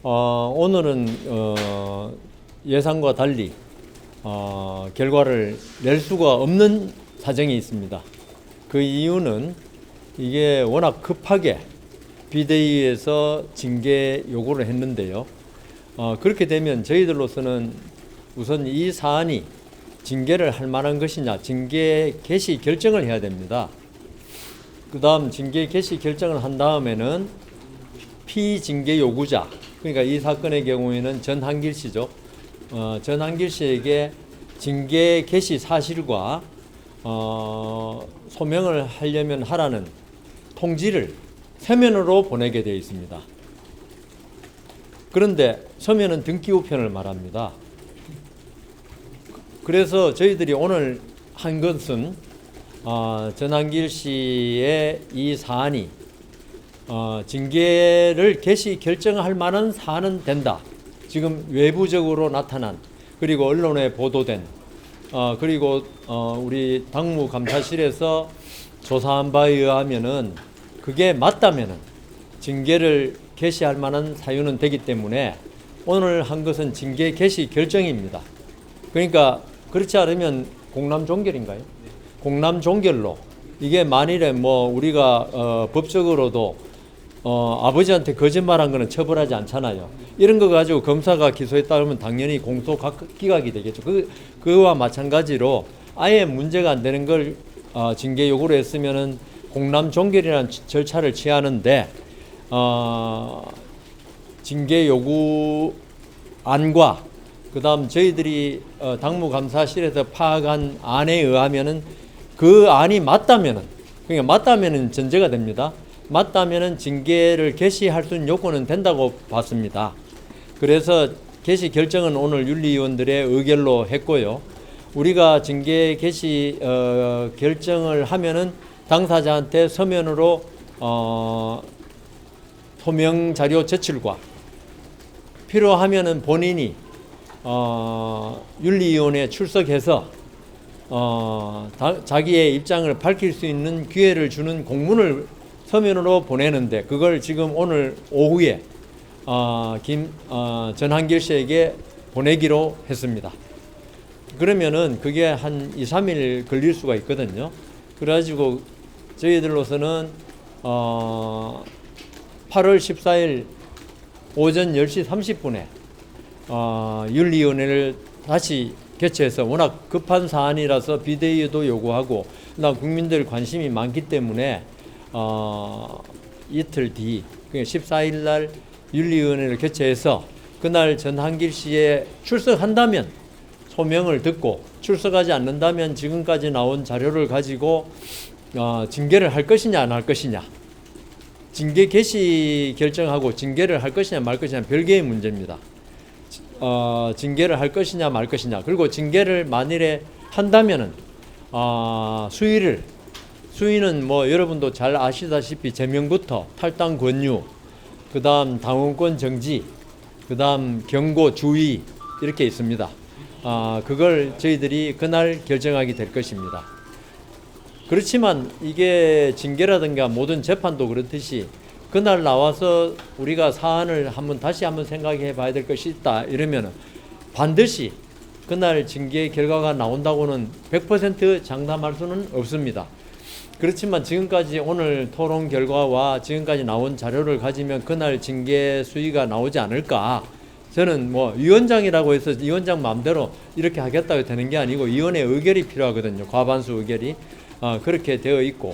오늘은 예상과 달리 결과를 낼 수가 없는 사정이 있습니다. 그 이유는 이게 워낙 급하게 비대위에서 징계 요구를 했는데요. 그렇게 되면 저희들로서는 우선 이 사안이 징계를 할 만한 것이냐, 징계 개시 결정을 해야 됩니다. 그 다음 징계 개시 결정을 한 다음에는 피징계 요구자, 그러니까 이 사건의 경우에는 전한길 씨죠. 전한길 씨에게 징계 개시 사실과 소명을 하려면 하라는 통지를 서면으로 보내게 되어 있습니다. 그런데 서면은 등기 우편을 말합니다. 그래서 저희들이 오늘 한 것은 전한길 씨의 이 사안이 징계를 개시 결정할 만한 사안은 된다. 지금 외부적으로 나타난, 그리고 언론에 보도된, 그리고 우리 당무감사실에서 조사한 바에 의하면은 그게 맞다면은 징계를 개시할 만한 사유는 되기 때문에 오늘 한 것은 징계 개시 결정입니다. 그러니까 그렇지 않으면 공람 종결인가요? 공람 종결로, 이게 만일에 뭐 우리가 법적으로도 아버지한테 거짓말한 거는 처벌하지 않잖아요. 이런 거 가지고 검사가 기소했다 그러면 당연히 공소 기각이 되겠죠. 그와 마찬가지로 아예 문제가 안 되는 걸 징계 요구를 했으면은 공람 종결이라는 절차를 취하는데 징계 요구 안과 그다음 저희들이 당무감사실에서 파악한 안에 의하면은 그 안이 맞다면은, 그러니까 맞다면은 전제가 됩니다. 맞다면은 징계를 개시할 수 있는 요건은 된다고 봤습니다. 그래서 개시 결정은 오늘 윤리위원들의 의결로 했고요. 우리가 징계 개시 결정을 하면은 당사자한테 서면으로 소명 자료 제출과 필요하면은 본인이 윤리위원회에 출석해서 자기의 입장을 밝힐 수 있는 기회를 주는 공문을 서면으로 보내는데, 그걸 지금 오늘 오후에 전한길 씨에게 보내기로 했습니다. 그러면은 그게 한 2, 3일 걸릴 수가 있거든요. 그래가지고 저희들로서는 8월 14일 오전 10시 30분에 윤리위원회를 다시 개최해서, 워낙 급한 사안이라서 비대위도 요구하고 국민들 관심이 많기 때문에 이틀 뒤, 14일 날 윤리위원회를 개최해서 그날 전한길 씨에 출석한다면 소명을 듣고, 출석하지 않는다면 지금까지 나온 자료를 가지고 징계를 할 것이냐 안 할 것이냐, 징계 개시 결정하고 징계를 할 것이냐 말 것이냐 별개의 문제입니다. 징계를 할 것이냐 말 것이냐, 그리고 징계를 만일에 한다면은 수위는 뭐 여러분도 잘 아시다시피 제명부터 탈당 권유, 그 다음 당원권 정지, 그 다음 경고 주의, 이렇게 있습니다. 그걸 저희들이 그날 결정하게 될 것입니다. 그렇지만 이게 징계라든가 모든 재판도 그렇듯이 그날 나와서 우리가 사안을 다시 한번 생각해 봐야 될 것이 있다 이러면 반드시 그날 징계 결과가 나온다고는 100% 장담할 수는 없습니다. 그렇지만 지금까지 오늘 토론 결과와 지금까지 나온 자료를 가지면 그날 징계 수위가 나오지 않을까. 저는 뭐 위원장이라고 해서 위원장 마음대로 이렇게 하겠다고 되는 게 아니고 위원회 의결이 필요하거든요. 과반수 의결이 그렇게 되어 있고,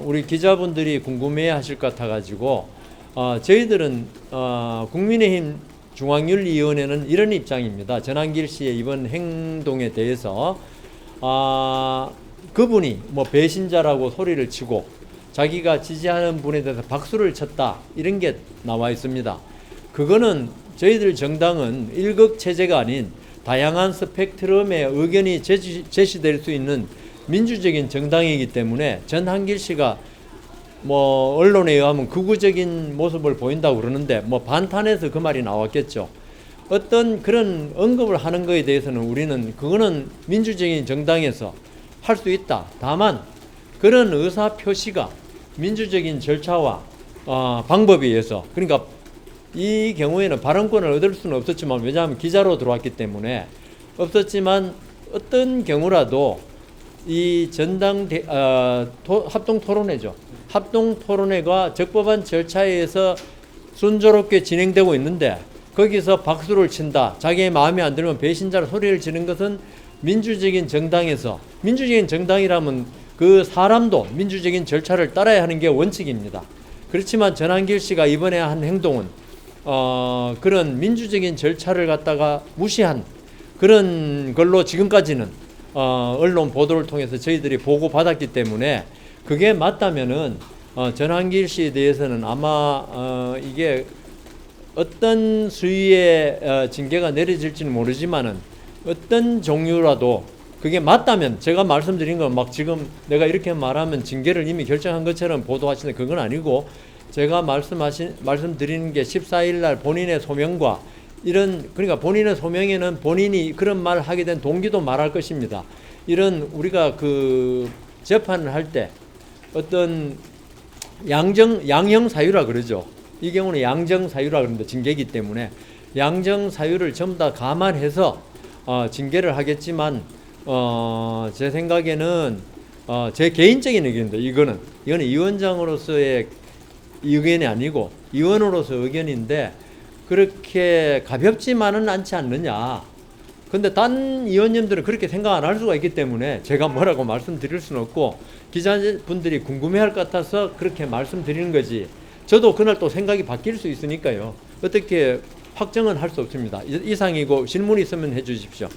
우리 기자분들이 궁금해 하실 것 같아가지고 저희들은 국민의힘 중앙윤리위원회는 이런 입장입니다. 전한길 씨의 이번 행동에 대해서 그분이 뭐 배신자라고 소리를 치고 자기가 지지하는 분에 대해서 박수를 쳤다, 이런 게 나와 있습니다. 그거는 저희들 정당은 일극체제가 아닌 다양한 스펙트럼의 의견이 제시될 수 있는 민주적인 정당이기 때문에 전한길 씨가 뭐 언론에 의하면 극우적인 모습을 보인다고 그러는데 뭐 반탄에서 그 말이 나왔겠죠. 어떤 그런 언급을 하는 것에 대해서는 우리는 그거는 민주적인 정당에서 할 수 있다. 다만 그런 의사 표시가 민주적인 절차와 방법에 의해서, 그러니까 이 경우에는 발언권을 얻을 수는 없었지만, 왜냐하면 기자로 들어왔기 때문에 없었지만, 어떤 경우라도 이 합동 토론회죠. 합동 토론회가 적법한 절차에 의해서 순조롭게 진행되고 있는데 거기서 박수를 친다, 자기의 마음에 안 들면 배신자로 소리를 지르는 것은 민주적인 정당에서, 민주적인 정당이라면 그 사람도 민주적인 절차를 따라야 하는 게 원칙입니다. 그렇지만 전한길 씨가 이번에 한 행동은 그런 민주적인 절차를 갖다가 무시한 그런 걸로 지금까지는 언론 보도를 통해서 저희들이 보고받았기 때문에, 그게 맞다면은 전한길 씨에 대해서는 아마 이게 어떤 수위의 징계가 내려질지는 모르지만은 어떤 종류라도 그게 맞다면, 제가 말씀드린 건 막 지금 내가 이렇게 말하면 징계를 이미 결정한 것처럼 보도하시는 그건 아니고, 제가 말씀드리는 게 14일 날 본인의 소명과 이런, 그러니까 본인의 소명에는 본인이 그런 말을 하게 된 동기도 말할 것입니다. 이런 우리가 그 재판을 할 때 어떤 양형 사유라 그러죠. 이 경우는 양정 사유라 그러는데 징계이기 때문에 양정 사유를 전부 다 감안해서 징계를 하겠지만, 제 생각에는 제 개인적인 의견인데, 이거는 위원장으로서의 의견이 아니고 의원으로서 의견인데, 그렇게 가볍지만은 않지 않느냐. 근데 딴 의원님들은 그렇게 생각 안 할 수가 있기 때문에 제가 뭐라고 말씀드릴 수는 없고, 기자분들이 궁금해할 것 같아서 그렇게 말씀드리는 거지, 저도 그날 또 생각이 바뀔 수 있으니까요. 어떻게 확정은 할 수 없습니다. 이상이고 질문 있으면 해주십시오.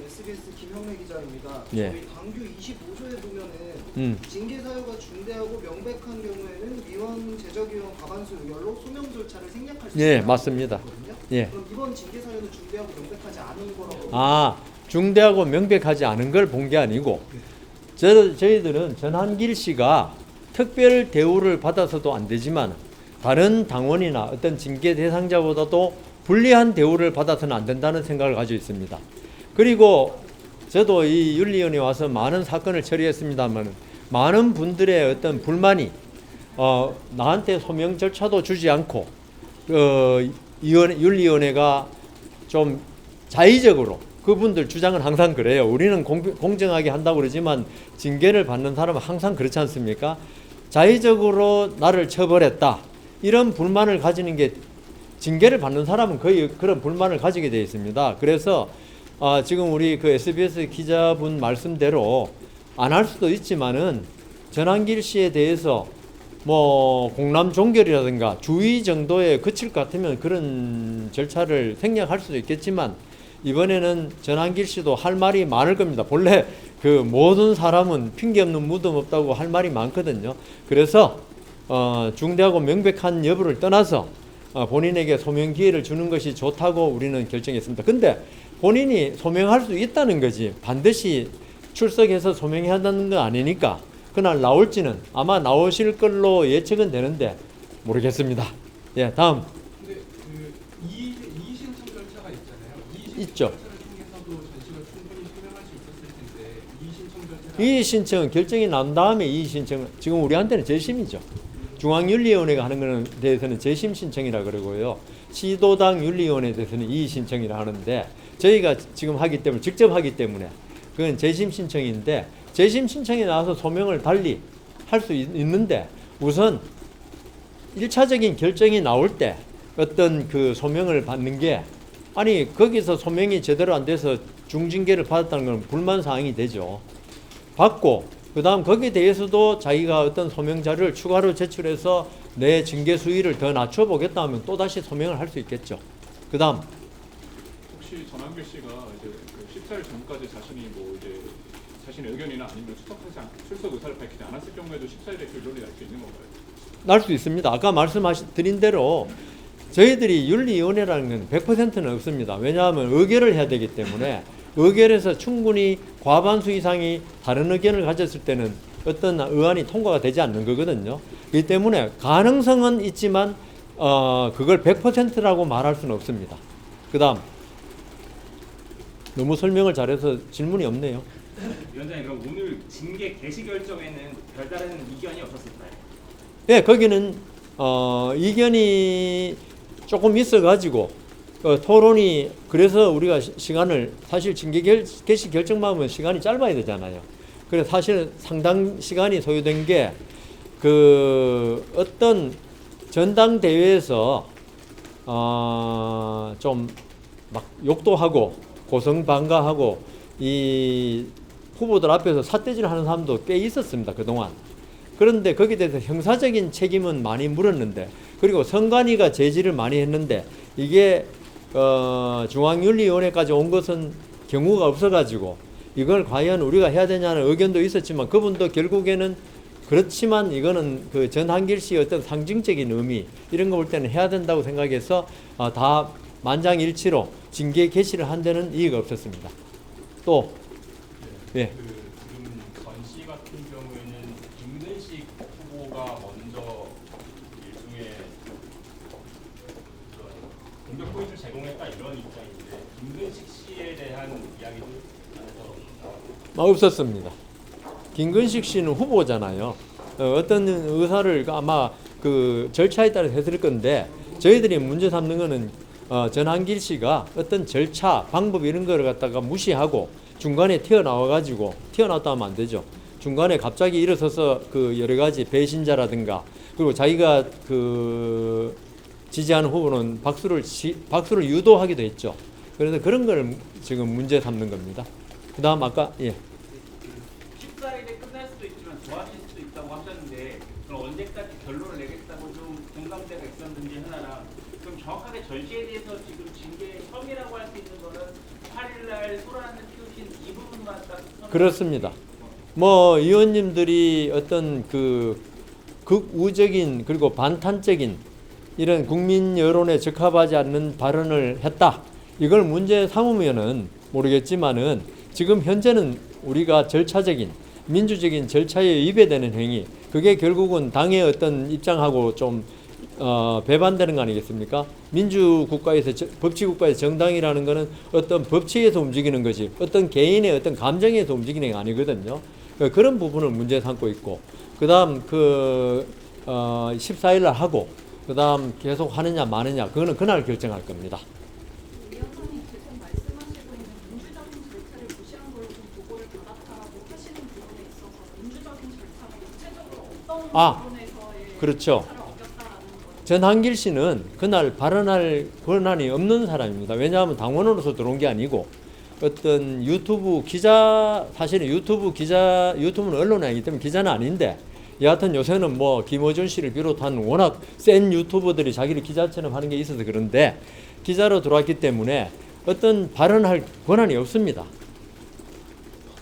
SBS 김형래 기자입니다. 예. 저희 당규 25조에 보면은 징계 사유가 중대하고 명백한 경우에는 위원 제적위원 과반수 의결로 소명 절차를 생략할 수 있다. 예, 맞습니다. 예. 그럼 이번 징계 사유는 중대하고 명백하지 않은 거라고? 중대하고 명백하지 않은 걸 본 게 아니고, 저희들은 전한길 씨가 특별 대우를 받아서도 안 되지만 다른 당원이나 어떤 징계 대상자보다도 불리한 대우를 받아서는 안 된다는 생각을 가지고 있습니다. 그리고 저도 이 윤리위원회에 와서 많은 사건을 처리했습니다만, 많은 분들의 어떤 불만이 나한테 소명 절차도 주지 않고 윤리위원회가 좀 자의적으로, 그분들 주장은 항상 그래요. 우리는 공정하게 한다고 그러지만 징계를 받는 사람은 항상 그렇지 않습니까? 자의적으로 나를 처벌했다, 이런 불만을 가지는 게, 징계를 받는 사람은 거의 그런 불만을 가지게 되어 있습니다. 그래서 지금 우리 그 SBS 기자분 말씀대로 안 할 수도 있지만은, 전한길 씨에 대해서 뭐 공람 종결이라든가 주의 정도에 그칠 것 같으면 그런 절차를 생략할 수도 있겠지만, 이번에는 전한길 씨도 할 말이 많을 겁니다. 본래 그 모든 사람은 핑계 없는 무덤 없다고 할 말이 많거든요. 그래서 중대하고 명백한 여부를 떠나서 본인에게 소명 기회를 주는 것이 좋다고 우리는 결정했습니다. 근데 본인이 소명할 수 있다는 거지 반드시 출석해서 소명해야 한다는 건 아니니까, 그날 나올지는 아마 나오실 걸로 예측은 되는데 모르겠습니다. 예, 다음. 근데 그 이의 신청 절차가 있잖아요. 있죠. 절차를 통해서도 전식을 충분히 소명할 수 있었을 텐데, 이의 신청 절차가 이의 신청 결정이 난 다음에 이의 신청, 지금 우리한테는 재심이죠. 중앙윤리위원회가 하는 거는 대해서는 재심 신청이라 그러고요. 시도당 윤리위원회에 대해서는 이의 신청이라 하는데, 저희가 지금 하기 때문에, 직접 하기 때문에 그건 재심 신청인데, 재심 신청에 나와서 소명을 달리 할 수 있는데, 우선 1차적인 결정이 나올 때 어떤 그 소명을 받는 게, 아니 거기서 소명이 제대로 안 돼서 중징계를 받았다는 건 불만사항이 되죠. 받고 그 다음 거기에 대해서도 자기가 어떤 소명 자료를 추가로 제출해서 내 징계 수위를 더 낮춰보겠다 하면 또다시 소명을 할 수 있겠죠. 그 다음. 혹시 전한길 씨가 이제 그 14일 전까지 자신이 뭐 이제 자신의 의견이나 아니면 출석 의사를 밝히지 않았을 경우에도 14일에 결론이 날 수 있는 건가요? 날 수 있습니다. 아까 말씀드린 대로 저희들이 윤리위원회라는 건 100%는 없습니다. 왜냐하면 의결을 해야 되기 때문에, 의결에서 충분히 과반수 이상이 다른 의견을 가졌을 때는 어떤 의안이 통과가 되지 않는 거거든요. 그렇기 때문에 가능성은 있지만 그걸 100%라고 말할 수는 없습니다. 그 다음. 너무 설명을 잘해서 질문이 없네요. 위원장님, 그럼 오늘 징계 개시 결정에는 별다른 이견이 없었을까요? 네, 거기는 이견이 조금 있어가지고 토론이 그래서 우리가 시간을 사실 징계 개시 결정만 하면 시간이 짧아야 되잖아요. 그래서 사실 상당 시간이 소요된 게 그 어떤 전당대회에서 좀 막 욕도 하고 고성방가하고 이 후보들 앞에서 삿대질 하는 사람도 꽤 있었습니다, 그동안. 그런데 거기에 대해서 형사적인 책임은 많이 물었는데, 그리고 선관위가 제지를 많이 했는데, 이게 중앙윤리위원회까지 온 것은 경우가 없어가지고 이걸 과연 우리가 해야 되냐는 의견도 있었지만, 그분도 결국에는 그렇지만 이거는 그 전한길 씨의 어떤 상징적인 의미 이런 거 볼 때는 해야 된다고 생각해서 다 만장일치로 징계 개시를 한 데는 이의가 없었습니다. 또 예. 지금 전씨 같은 경우에는 김근식 후보가 먼저 일종의 공격 포인트를 제공했다 이런 입장인데 김근식 씨에 대한 이야기도 안에서 없었습니다. 김근식 씨는 후보잖아요. 어떤 의사를 아마 그 절차에 따라 했을 건데, 저희들이 문제 삼는 거는 전한길 씨가 어떤 절차, 방법 이런 거를 갖다가 무시하고 중간에 튀어나와가지고, 튀어나왔다 하면 안 되죠. 중간에 갑자기 일어서서 그 여러 가지 배신자라든가, 그리고 자기가 그 지지하는 후보는 박수를 유도하기도 했죠. 그래서 그런 걸 지금 문제 삼는 겁니다. 그 다음 아까, 예. 14일에 끝날 수도 있지만 좋아질 수도 있다고 하셨는데, 그럼 언제까지 결론을 내겠다고 좀 공감대가 있었는지 하나랑, 그럼 정확하게 전시에 대해서 지금 징계 혐의라고 할 수 있는 거는 8일날 소란을 피우신 이 부분만 딱 그렇습니다. 뭐 의원님들이 어떤 그 극우적인 그리고 반탄적인 이런 국민 여론에 적합하지 않는 발언을 했다, 이걸 문제 삼으면은 모르겠지만은 지금 현재는 우리가 절차적인 민주적인 절차에 위배되는 행위, 그게 결국은 당의 어떤 입장하고 좀 배반되는 거 아니겠습니까? 민주국가에서 법치국가에서 정당이라는 것은 어떤 법칙에서 움직이는 것이 어떤 개인의 어떤 감정에서 움직이는 게 아니거든요. 그런 부분을 문제 삼고 있고, 그 다음 14일 날 하고 그 다음 계속 하느냐 마느냐, 그거는 그날 결정할 겁니다. 위원장님 계속 말씀하시고 있는 민주적인 절차를 무시한 걸로 좀 보고를 받았다고 하시는 부분에 있어서 민주적인 절차가 구체적으로 어떤 부분에서의 그렇죠. 절차를 어겼다라는 거예요? 전한길 씨는 그날 발언할 권한이 없는 사람입니다. 왜냐하면 당원으로서 들어온 게 아니고 어떤 유튜브 기자, 사실은 유튜브는 언론이 아니기 때문에 기자는 아닌데, 여하튼 요새는 뭐 김어준 씨를 비롯한 워낙 센 유튜버들이 자기를 기자처럼 하는 게 있어서 그런데, 기자로 들어왔기 때문에 어떤 발언할 권한이 없습니다.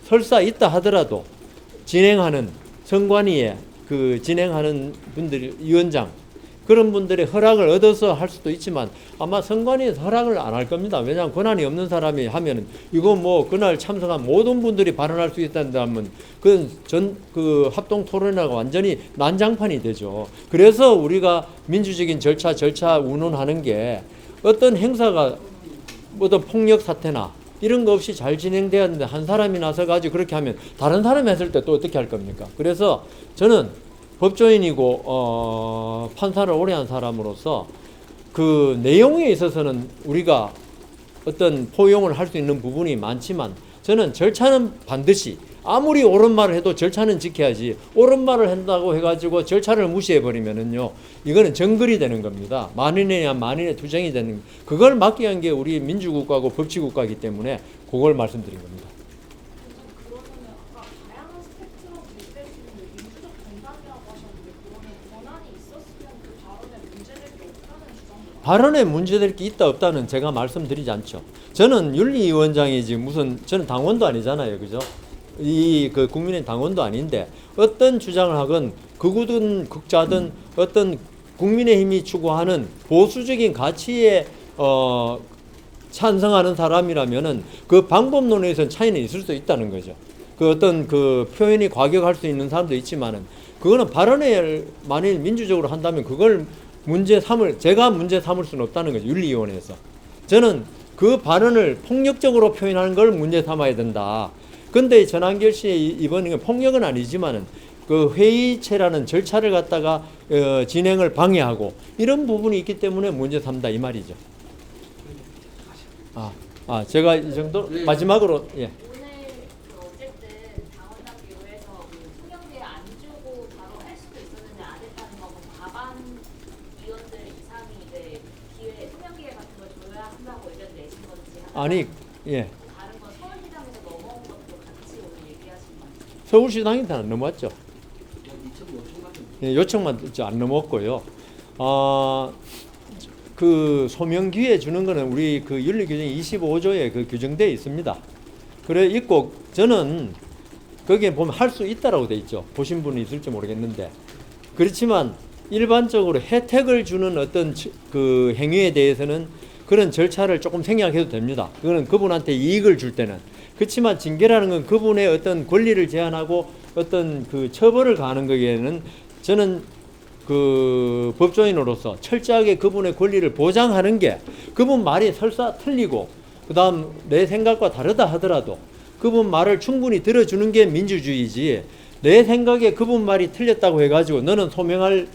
설사 있다 하더라도 진행하는 선관위에 그 진행하는 분들, 위원장, 그런 분들의 허락을 얻어서 할 수도 있지만 아마 선관위에서 허락을 안 할 겁니다. 왜냐하면 권한이 없는 사람이 하면은 이거 뭐 그날 참석한 모든 분들이 발언할 수 있다면 그건 그 합동 토론회가 완전히 난장판이 되죠. 그래서 우리가 민주적인 절차 운운하는 게 어떤 행사가 어떤 폭력 사태나 이런 거 없이 잘 진행돼야 하는데, 한 사람이 나서 가지고 그렇게 하면 다른 사람이 했을 때 또 어떻게 할 겁니까? 그래서 저는 법조인이고 판사를 오래 한 사람으로서 그 내용에 있어서는 우리가 어떤 포용을 할 수 있는 부분이 많지만, 저는 절차는 반드시 아무리 옳은 말을 해도 절차는 지켜야지, 옳은 말을 한다고 해가지고 절차를 무시해버리면은요, 이거는 정글이 되는 겁니다. 만인에 만인의 투쟁이 되는, 그걸 막기 위한 게 우리 민주국가고 법치국가이기 때문에 그걸 말씀드린 겁니다. 그러면은 아까 다양한 스펙트럼 제시될 수 있는 민주적 정당이라고 하셨는데, 그러면 권한이 있었으면 그 발언에 문제될 게 없다는 주장도 발언에 문제될 게 있다 없다는 제가 말씀드리지 않죠. 저는 윤리위원장이지 무슨, 저는 당원도 아니잖아요, 그죠? 그 국민의 당원도 아닌데 어떤 주장을 하건 극우든 극자든 어떤 국민의힘이 추구하는 보수적인 가치에 찬성하는 사람이라면은 그 방법론에서는 차이는 있을 수 있다는 거죠. 그 어떤 그 표현이 과격할 수 있는 사람도 있지만은, 그거는 발언에 만일 민주적으로 한다면 그걸 제가 문제 삼을 수는 없다는 거죠, 윤리위원회에서. 저는 그 발언을 폭력적으로 표현하는 걸 문제 삼아야 된다. 근데 전한길 씨의 이번 폭력은 아니지만은 그 회의체라는 절차를 갖다가 진행을 방해하고 이런 부분이 있기 때문에 문제 삼다 이 말이죠. 제가 이 정도 마지막으로 예. 오늘 어쨌든 당원당규에서 소명기회 안 주고 바로 할 수도 있었는데 안 했다는 거고 과반 위원들 이상이 이제 소명기회 같은 걸 줘야 한다고 의견 내신 건지 아니 예. 다른 건 서울시장에서 넘어온 것도 같이 오늘 얘기하신 건지. 서울시당한테 안 넘어왔죠. 예, 요청만 안 넘었고요. 그 소명 기회 주는 거는 우리 그 윤리규정 25조에 그 규정되어 있습니다. 그래 있고 저는 거기에 보면 할 수 있다라고 돼 있죠. 보신 분이 있을지 모르겠는데 그렇지만 일반적으로 혜택을 주는 어떤 그 행위에 대해서는 그런 절차를 조금 생략해도 됩니다. 그거는 그분한테 이익을 줄 때는. 그렇지만 징계라는 건 그분의 어떤 권리를 제한하고 어떤 그 처벌을 가하는 거기에는 저는 그 법조인으로서 철저하게 그분의 권리를 보장하는 게 그분 말이 설사 틀리고 그 다음 내 생각과 다르다 하더라도 그분 말을 충분히 들어주는 게 민주주의지 내 생각에 그분 말이 틀렸다고 해가지고 너는 소명할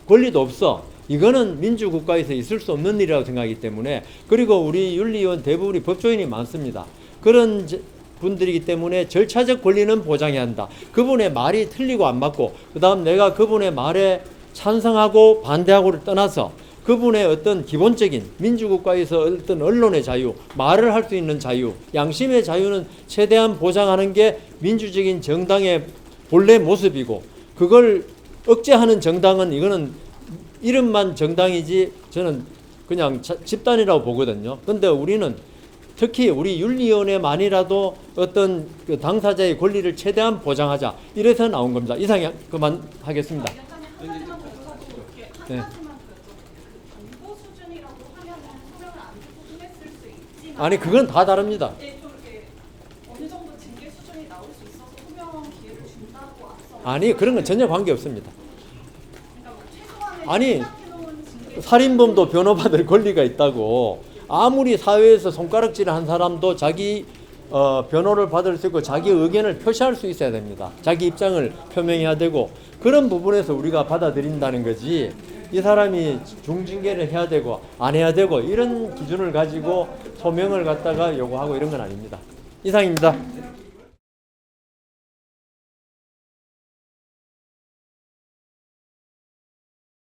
권리도 없어. 이거는 민주국가에서 있을 수 없는 일이라고 생각하기 때문에 그리고 우리 윤리위원 대부분이 법조인이 많습니다. 그런 분들이기 때문에 절차적 권리는 보장해야 한다. 그분의 말이 틀리고 안 맞고 그 다음 내가 그분의 말에 찬성하고 반대하고를 떠나서 그분의 어떤 기본적인 민주국가에서 어떤 언론의 자유, 말을 할 수 있는 자유, 양심의 자유는 최대한 보장하는 게 민주적인 정당의 본래 모습이고 그걸 억제하는 정당은 이거는 이름만 정당이지 저는 그냥 집단이라고 보거든요. 근데 우리는 특히 우리 윤리위원회만이라도 어떤 그 당사자의 권리를 최대한 보장하자 이래서 나온 겁니다. 이상 그만하겠습니다. 한 가지만 더 여쭤볼게요. 한 가지만 더 여쭤볼게요. 그 정보 수준이라고 하면은 소명을 안 주고 끝냈을 수 있지만 아니 그건 다 다릅니다. 좀 이렇게 어느 정도 징계 수준이 나올 수 있어서 소명 기회를 준다고 앞서 아니 그런 건 전혀 관계 없습니다. 그러니까 최소한의 아니 생각해놓은 징계 살인범도 변호받을 권리가 있다고 아무리 사회에서 손가락질을 한 사람도 자기 변호를 받을 수 있고 자기 의견을 표시할 수 있어야 됩니다. 자기 입장을 표명해야 되고 그런 부분에서 우리가 받아들인다는 거지 이 사람이 중징계를 해야 되고 안 해야 되고 이런 기준을 가지고 소명을 갖다가 요구하고 이런 건 아닙니다. 이상입니다.